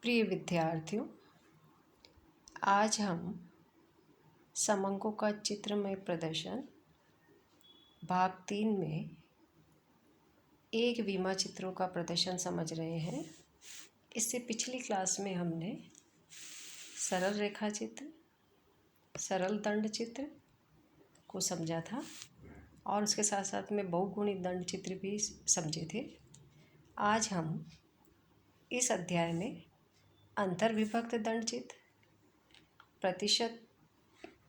प्रिय विद्यार्थियों, आज हम समंकों का चित्रमय प्रदर्शन भाग 3 में एक विमा चित्रों का प्रदर्शन समझ रहे हैं। इससे पिछली क्लास में हमने सरल रेखा चित्र, सरल दंड चित्र को समझा था और उसके साथ साथ में बहुगुणी दंड चित्र भी समझे थे। आज हम इस अध्याय में अंतर्विभक्त दंड चित्र, प्रतिशत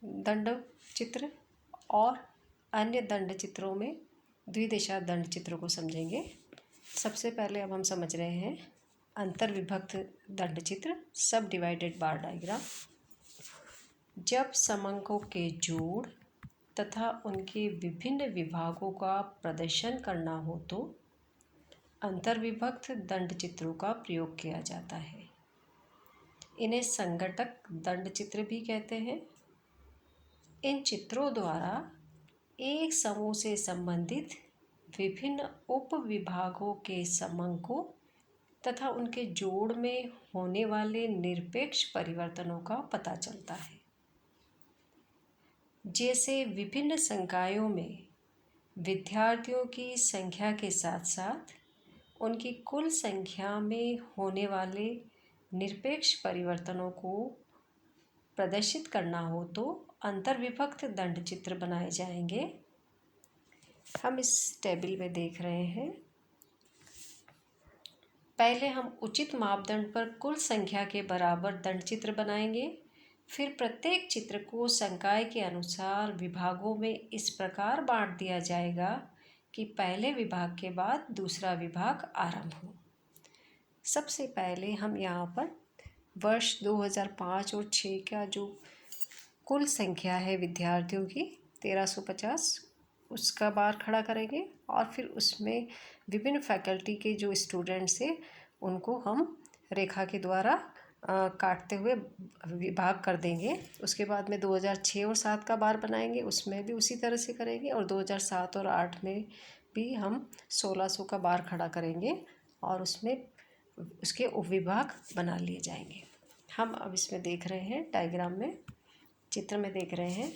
दंड चित्र और अन्य दंड चित्रों में द्विदिशा दंड चित्रों को समझेंगे। सबसे पहले अब हम समझ रहे हैं अंतर्विभक्त दंड चित्र, सब डिवाइडेड बार डायग्राम। जब समंकों के जोड़ तथा उनके विभिन्न विभागों का प्रदर्शन करना हो तो अंतर्विभक्त दंड चित्रों का प्रयोग किया जाता है। इन्हें संघटक दंड चित्र भी कहते हैं। इन चित्रों द्वारा एक समूह से संबंधित विभिन्न उप विभागों के समंकों तथा उनके जोड़ में होने वाले निरपेक्ष परिवर्तनों का पता चलता है। जैसे विभिन्न संकायों में विद्यार्थियों की संख्या के साथ साथ उनकी कुल संख्या में होने वाले निरपेक्ष परिवर्तनों को प्रदर्शित करना हो तो अंतर्विभक्त दंड चित्र बनाए जाएंगे। हम इस टेबल में देख रहे हैं। पहले हम उचित मापदंड पर कुल संख्या के बराबर दंड चित्र बनाएंगे। फिर प्रत्येक चित्र को संकाय के अनुसार विभागों में इस प्रकार बांट दिया जाएगा कि पहले विभाग के बाद दूसरा विभाग आरंभ हो। सबसे पहले हम यहाँ पर वर्ष 2005 और 6 का जो कुल संख्या है विद्यार्थियों की 1350, उसका बार खड़ा करेंगे और फिर उसमें विभिन्न फैकल्टी के जो स्टूडेंट्स हैं उनको हम रेखा के द्वारा काटते हुए विभाग कर देंगे। उसके बाद में 2006 और 7 का बार बनाएंगे, उसमें भी उसी तरह से करेंगे और 2007 और 8 में भी हम 1600 का बार खड़ा करेंगे और उसमें उसके उपविभाग बना लिए जाएंगे। हम अब इसमें देख रहे हैं, डायग्राम में चित्र में देख रहे हैं।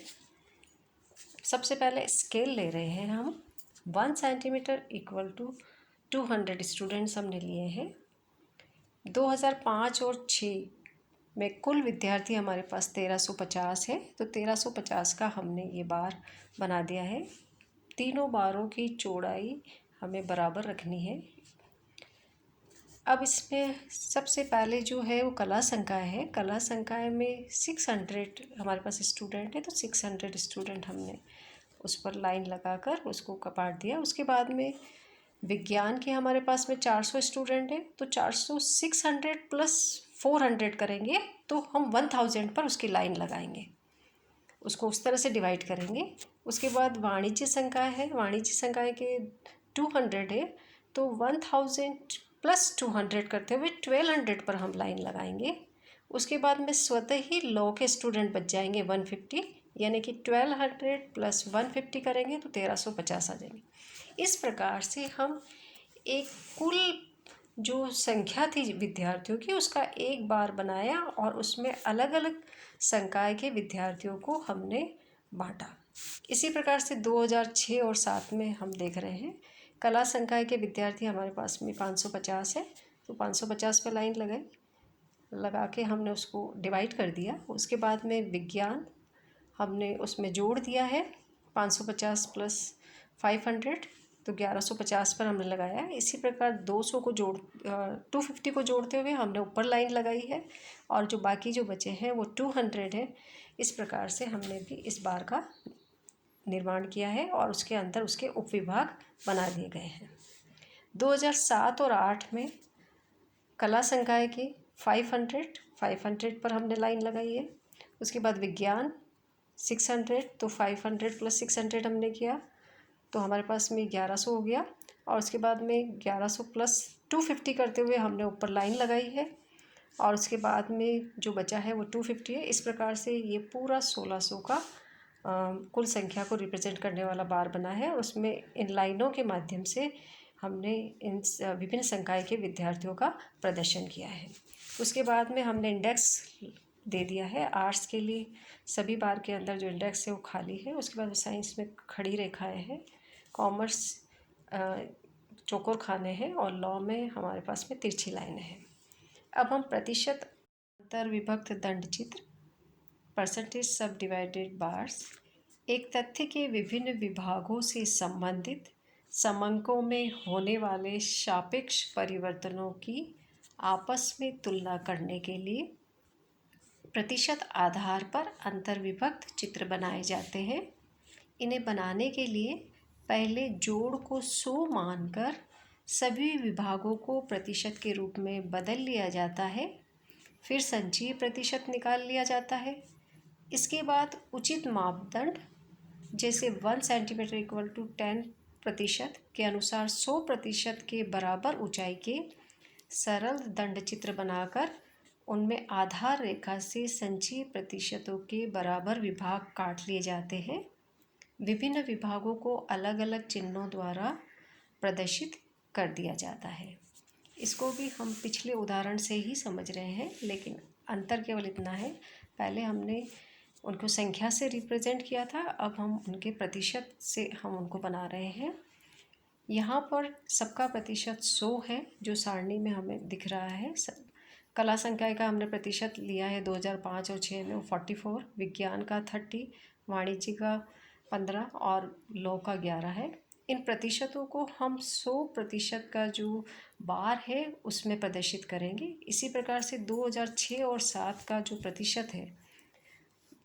सबसे पहले स्केल ले रहे हैं हम 1 सेंटीमीटर इक्वल टू 200 स्टूडेंट्स हमने लिए हैं। 2005 और 6 में कुल विद्यार्थी हमारे पास 1350 है, तो 1350 का हमने ये बार बना दिया है। तीनों बारों की चौड़ाई हमें बराबर रखनी है। अब इसमें सबसे पहले जो है वो कला संकाय है। कला संकाय में 600 हमारे पास स्टूडेंट है, तो 600 स्टूडेंट हमने उस पर लाइन लगाकर उसको काट दिया। उसके बाद में विज्ञान के हमारे पास में 400 स्टूडेंट है, तो 400 600 प्लस 400 करेंगे तो हम 1000 पर उसकी लाइन लगाएंगे, उसको उस तरह से डिवाइड करेंगे। उसके बाद वाणिज्य संकाय है, वाणिज्य संकाय के 200 है, तो 1000 प्लस 200 करते हुए 1200 पर हम लाइन लगाएंगे। उसके बाद में स्वतः ही लॉ के स्टूडेंट बच जाएंगे 150, यानी कि 1200 प्लस 150 करेंगे तो 1350 आ जाएंगे। इस प्रकार से हम एक कुल जो संख्या थी विद्यार्थियों की उसका एक बार बनाया और उसमें अलग अलग संकाय के विद्यार्थियों को हमने बांटा। इसी प्रकार से 2006 और 7 में हम देख रहे हैं कला संकाय के विद्यार्थी हमारे पास में 550 है, तो 550 पे लाइन लगा के हमने उसको डिवाइड कर दिया। उसके बाद में विज्ञान हमने उसमें जोड़ दिया है 550 प्लस 500, तो 1150 पर हमने लगाया। इसी प्रकार 200 को 250 को जोड़ते हुए हमने ऊपर लाइन लगाई है और जो बाकी जो बचे हैं वो 200 है। इस प्रकार से हमने भी इस बार का निर्माण किया है और उसके अंदर उसके उपविभाग बना दिए गए हैं। 2007 और 8 में कला संकाय के 500 पर हमने लाइन लगाई है। उसके बाद विज्ञान 600, तो 500 प्लस 600 हमने किया तो हमारे पास में 1100 हो गया। और उसके बाद में 1100 प्लस 250 करते हुए हमने ऊपर लाइन लगाई है और उसके बाद में जो बचा है वो 250 है। इस प्रकार से ये पूरा 1600 का कुल संख्या को रिप्रेजेंट करने वाला बार बना है। उसमें इन लाइनों के माध्यम से हमने इन विभिन्न संकाय के विद्यार्थियों का प्रदर्शन किया है। उसके बाद में हमने इंडेक्स दे दिया है। आर्ट्स के लिए सभी बार के अंदर जो इंडेक्स है वो खाली है। उसके बाद साइंस में खड़ी रेखाएं हैं, कॉमर्स चौकोर खाने हैं और लॉ में हमारे पास में तिरछी लाइनें हैं। अब हम प्रतिशत अंतर विभक्त दंड चित्र, परसेंटेज सब डिवाइडेड बार्स, एक तथ्य के विभिन्न विभागों से संबंधित समंकों में होने वाले सापेक्ष परिवर्तनों की आपस में तुलना करने के लिए प्रतिशत आधार पर अंतर्विभक्त चित्र बनाए जाते हैं। इन्हें बनाने के लिए पहले जोड़ को 100 मानकर सभी विभागों को प्रतिशत के रूप में बदल लिया जाता है। फिर संचयी प्रतिशत निकाल लिया जाता है। इसके बाद उचित मापदंड जैसे 1 सेंटीमीटर इक्वल टू 10% के अनुसार 100% के बराबर ऊंचाई के सरल दंड चित्र बनाकर उनमें आधार रेखा से संचयी प्रतिशतों के बराबर विभाग काट लिए जाते हैं। विभिन्न विभागों को अलग अलग चिन्हों द्वारा प्रदर्शित कर दिया जाता है। इसको भी हम पिछले उदाहरण से ही समझ रहे हैं, लेकिन अंतर केवल इतना है, पहले हमने उनको संख्या से रिप्रेजेंट किया था, अब हम उनके प्रतिशत से हम उनको बना रहे हैं। यहाँ पर सबका प्रतिशत 100 है जो सारणी में हमें दिख रहा है। कला संकाय का हमने प्रतिशत लिया है 2005 और 6 में 44, विज्ञान का 30, वाणिज्य का 15 और लॉ का 11 है। इन प्रतिशतों को हम 100% का जो बार है उसमें प्रदर्शित करेंगे। इसी प्रकार से 2006 और 7 का जो प्रतिशत है,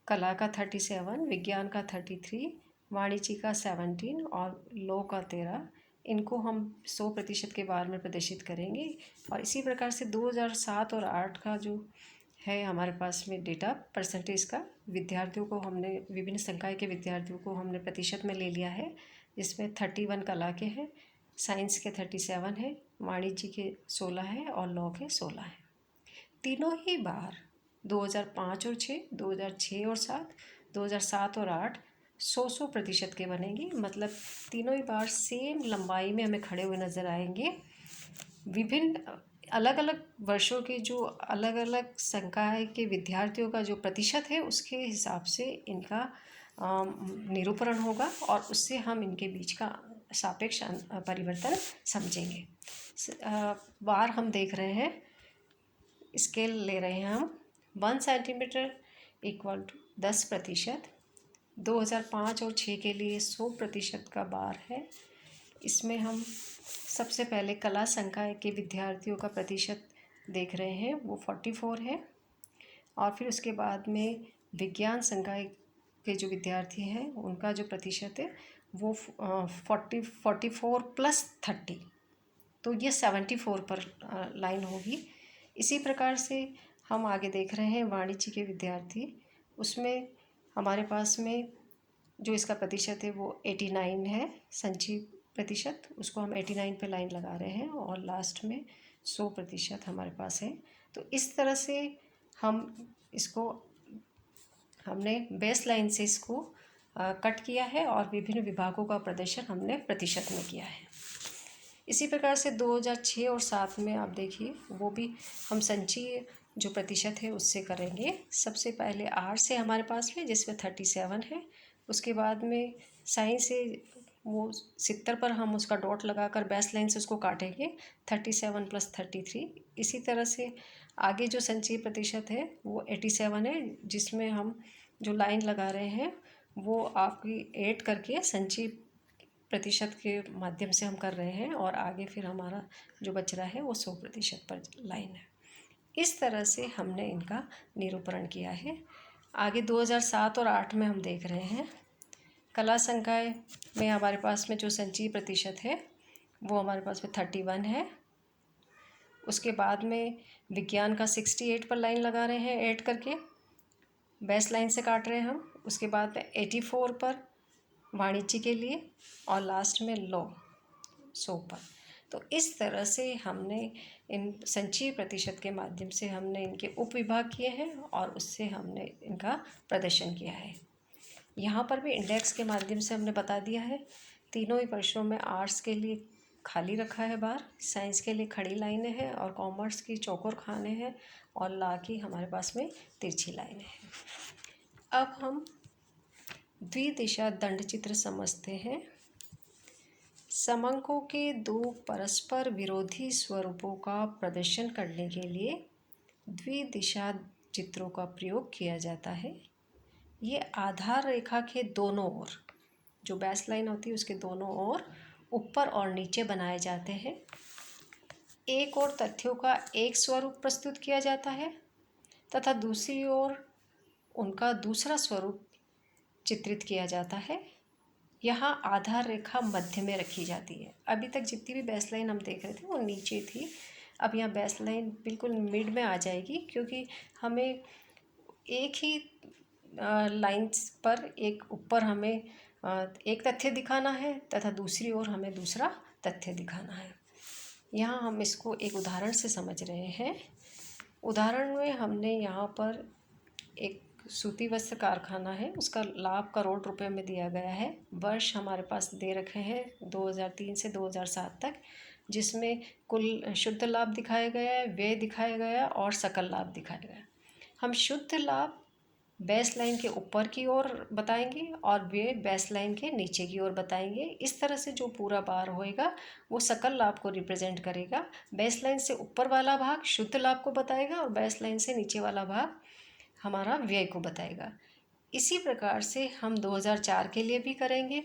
कला का 37, विज्ञान का 33, वाणिज्य का 17 और लॉ का 13, इनको हम 100% के बार में प्रदर्शित करेंगे। और इसी प्रकार से 2007 और 8 का जो है हमारे पास में डेटा परसेंटेज का, विद्यार्थियों को हमने विभिन्न संकाय के विद्यार्थियों को हमने प्रतिशत में ले लिया है, जिसमें 31 कला के हैं, साइंस के 37 है, वाणिज्य के 16 है और लॉ के 16 है। तीनों ही बार 2005 और 6, 2006 और 7, 2007 और 8 100% के बनेंगे। मतलब तीनों ही बार सेम लंबाई में हमें खड़े हुए नज़र आएंगे। विभिन्न अलग अलग वर्षों के जो अलग अलग संकाय के विद्यार्थियों का जो प्रतिशत है उसके हिसाब से इनका निरूपण होगा और उससे हम इनके बीच का सापेक्ष परिवर्तन समझेंगे। बार हम देख रहे हैं, स्केल ले रहे हैं हम। 1 सेंटीमीटर इक्वल टू 10%, 2005 और 6 के लिए 100% का बार है। इसमें हम सबसे पहले कला संकाय के विद्यार्थियों का प्रतिशत देख रहे हैं, वो 44 है। और फिर उसके बाद में विज्ञान संकाय के जो विद्यार्थी हैं उनका जो प्रतिशत है वो 44 प्लस 30, तो ये 74 पर लाइन होगी। इसी प्रकार से हम आगे देख रहे हैं वाणिज्य के विद्यार्थी, उसमें हमारे पास में जो इसका प्रतिशत है वो 89 है, संचयी प्रतिशत, उसको हम 89 पे लाइन लगा रहे हैं और लास्ट में 100% हमारे पास है। तो इस तरह से हम इसको हमने बेस लाइन से इसको कट किया है और विभिन्न विभागों का प्रदर्शन हमने प्रतिशत में किया है। इसी प्रकार से 2006 और 7 में आप देखिए, वो भी हम संचयी जो प्रतिशत है उससे करेंगे। सबसे पहले आर से हमारे पास में जिसमें 37 है, उसके बाद में साइंस से वो 70 पर हम उसका डॉट लगाकर बेस लाइन से उसको काटेंगे, 37 प्लस 33। इसी तरह से आगे जो संचयी प्रतिशत है वो 87 है, जिसमें हम जो लाइन लगा रहे हैं वो आपकी ऐड करके संचयी प्रतिशत के माध्यम से हम कर रहे हैं और आगे फिर हमारा जो बच रहा है वो 100% पर लाइन है। इस तरह से हमने इनका निरूपण किया है। आगे 2007 और 8 में हम देख रहे हैं, कला संकाय में हमारे पास में जो संचयी प्रतिशत है वो हमारे पास में 31 है। उसके बाद में विज्ञान का 68 पर लाइन लगा रहे हैं ऐड करके, बेस लाइन से काट रहे हैं हम। उसके बाद में 84 पर वाणिज्य के लिए और लास्ट में लॉ 100 पर। तो इस तरह से हमने इन संचयी प्रतिशत के माध्यम से हमने इनके उप विभाग किए हैं और उससे हमने इनका प्रदर्शन किया है। यहाँ पर भी इंडेक्स के माध्यम से हमने बता दिया है। तीनों ही वर्षों में आर्ट्स के लिए खाली रखा है बार। साइंस के लिए खड़ी लाइनें हैं और कॉमर्स की चौकोर खाने हैं और ला की हमारे पास में तिरछी लाइनें हैं। अब हम द्विदिशा दंड चित्र समझते हैं। समंकों के दो परस्पर विरोधी स्वरूपों का प्रदर्शन करने के लिए द्विदिशा चित्रों का प्रयोग किया जाता है। ये आधार रेखा के दोनों ओर, जो बेस लाइन होती है उसके दोनों ओर ऊपर और नीचे बनाए जाते हैं। एक ओर तथ्यों का एक स्वरूप प्रस्तुत किया जाता है तथा दूसरी ओर उनका दूसरा स्वरूप चित्रित किया जाता है। यहाँ आधार रेखा मध्य में रखी जाती है। अभी तक जितनी भी बेस लाइन हम देख रहे थे वो नीचे थी, अब यहाँ बेस लाइन बिल्कुल मिड में आ जाएगी, क्योंकि हमें एक ही लाइंस पर एक ऊपर हमें एक तथ्य दिखाना है तथा दूसरी ओर हमें दूसरा तथ्य दिखाना है। यहाँ हम इसको एक उदाहरण से समझ रहे हैं। उदाहरण में हमने यहाँ पर एक सूती वस्त्र कारखाना है, उसका लाभ करोड़ रुपए में दिया गया है। वर्ष हमारे पास दे रखे हैं 2003 से 2007 तक, जिसमें कुल शुद्ध लाभ दिखाया गया है, व्यय दिखाया गया और सकल लाभ दिखाया गया है। हम शुद्ध लाभ बेस लाइन के ऊपर की ओर बताएंगे और व्यय बेस लाइन के नीचे की ओर बताएंगे। इस तरह से जो पूरा बार होएगा वो सकल लाभ को रिप्रेजेंट करेगा। बेस लाइन से ऊपर वाला भाग शुद्ध लाभ को बताएगा और बेस लाइन से नीचे वाला भाग हमारा व्यय को बताएगा। इसी प्रकार से हम 2004 के लिए भी करेंगे।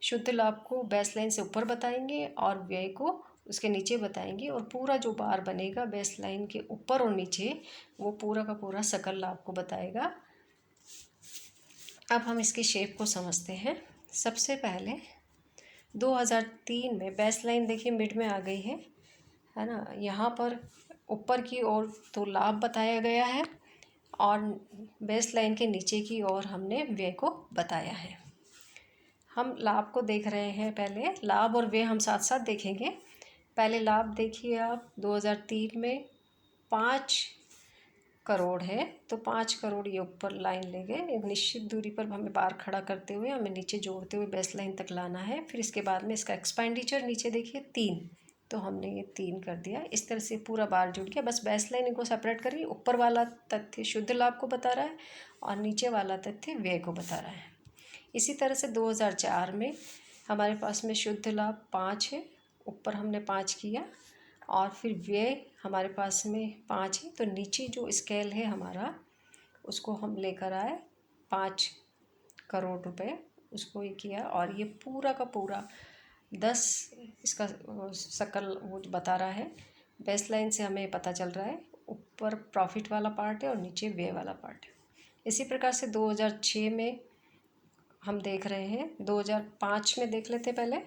शुद्ध लाभ को बेस लाइन से ऊपर बताएंगे और व्यय को उसके नीचे बताएंगे, और पूरा जो बार बनेगा बेस लाइन के ऊपर और नीचे वो पूरा का पूरा सकल लाभ को बताएगा। अब हम इसकी शेप को समझते हैं। सबसे पहले 2003 में बेस लाइन देखिए मिड में आ गई है ना। यहाँ पर ऊपर की ओर तो लाभ बताया गया है और बेस लाइन के नीचे की ओर हमने व्यय को बताया है। हम लाभ को देख रहे हैं। पहले लाभ और व्यय हम साथ साथ देखेंगे। पहले लाभ देखिए आप, 2003 में 5 करोड़ है तो 5 करोड़ ये ऊपर लाइन ले गए। एक निश्चित दूरी पर हमें बार खड़ा करते हुए हमें नीचे जोड़ते हुए बेस लाइन तक लाना है। फिर इसके बाद में इसका एक्सपेंडिचर नीचे देखिए 3, तो हमने ये 3 कर दिया। इस तरह से पूरा बार जुड़ गया। बस बेस लाइन इनको सेपरेट करिए। ऊपर वाला तथ्य शुद्ध लाभ को बता रहा है और नीचे वाला तथ्य व्यय को बता रहा है। इसी तरह से 2004 में हमारे पास में शुद्ध लाभ 5 है, ऊपर हमने 5 किया और फिर व्यय हमारे पास में 5 है, तो नीचे जो स्केल है हमारा उसको हम लेकर आए 5 करोड़ रुपए, उसको ये किया और ये पूरा का पूरा 10 इसका सकल वो बता रहा है। बेस लाइन से हमें पता चल रहा है ऊपर प्रॉफिट वाला पार्ट है और नीचे व्यय वाला पार्ट है। इसी प्रकार से 2006 में हम देख रहे हैं। 2005 में देख लेते पहले।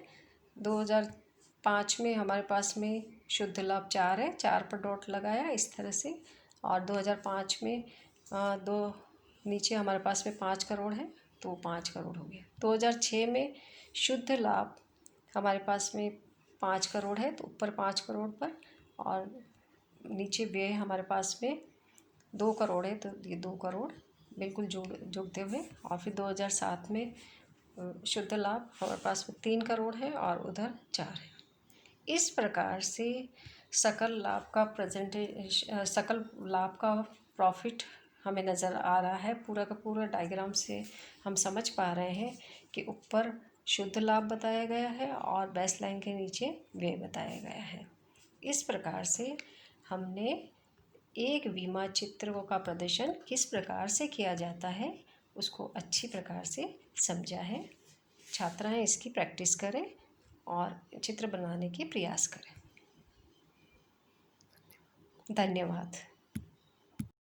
2005 में हमारे पास में शुद्ध लाभ 4 है, 4 पर डॉट लगाया इस तरह से, और 2005 में दो नीचे हमारे पास में 5 करोड़ है तो 5 करोड़ हो गया। 2006 में शुद्ध लाभ हमारे पास में 5 करोड़ है तो ऊपर 5 करोड़ पर और नीचे व्यय हमारे पास में 2 करोड़ है तो ये 2 करोड़ बिल्कुल जोड़ते हुए, और फिर 2007 में शुद्ध लाभ हमारे पास में 3 करोड़ है और उधर 4 है। इस प्रकार से सकल लाभ का प्रॉफिट हमें नज़र आ रहा है। पूरा का पूरा डायग्राम से हम समझ पा रहे हैं कि ऊपर शुद्ध लाभ बताया गया है और बेस लाइन के नीचे व्यय बताया गया है। इस प्रकार से हमने एक बीमा चित्र का प्रदर्शन किस प्रकार से किया जाता है उसको अच्छी प्रकार से समझा है। छात्राएं इसकी प्रैक्टिस करें और चित्र बनाने की प्रयास करें। धन्यवाद।